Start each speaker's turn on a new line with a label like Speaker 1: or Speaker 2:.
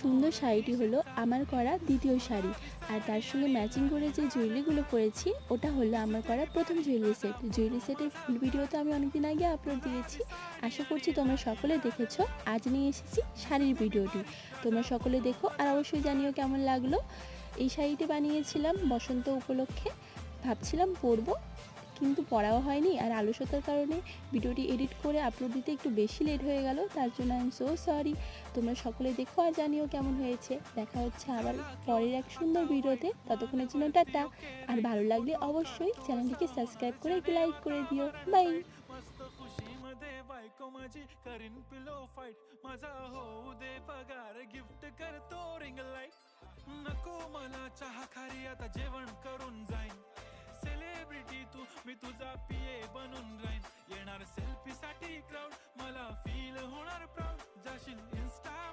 Speaker 1: সুন্দর শাড়িটি হলো আমার করা দ্বিতীয় শাড়ি, আর তার সঙ্গে ম্যাচিং করে যে জুয়েলারিগুলো পরেছি ওটা হলো আমার করা প্রথম জুয়েলারি সেট। জুয়েলারি সেটের ফুল ভিডিও তো আমি অনেকদিন আগে আপলোড দিয়েছি, আশা করছি তোমরা সকলে দেখেছো। আজ নিয়ে এসেছি শাড়ির ভিডিওটি, তোমরা সকলে দেখো আর অবশ্যই জানিও কেমন লাগলো। এই শাড়িটি বানিয়েছিলাম বসন্ত উপলক্ষে, ভাবছিলাম পরবো কিন্তু পড়াও হয়নি, আর আলস্যতার কারণে ভিডিওটি এডিট করে আপলোড দিতে একটু বেশি লেট হয়ে গেল, তার জন্য আই এম সো সরি। তোমরা সকলে দেখো আর জানিও কেমন হয়েছে। দেখা হচ্ছে আবার পরের এক সুন্দর ভিডিওতে, ততক্ষণের জন্য টাটা। আর ভালো লাগলে অবশ্যই চ্যানেলটিকে সাবস্ক্রাইব করে একটু লাইক করে দিও। বাই।
Speaker 2: मस्त खुशी मध्ये बायको माझी करीन पिलो फाईट माझा होऊ दे पगार गिफ्ट करतो रिंग लाईट नको मला चहा खारी आता जेवण करून जाईन सेलिब्रिटी तू मी तुझा पिये बनून राहीन येणार सेल्फी साठी क्राऊड मला फील होणार प्राऊड जाशील इंस्टावर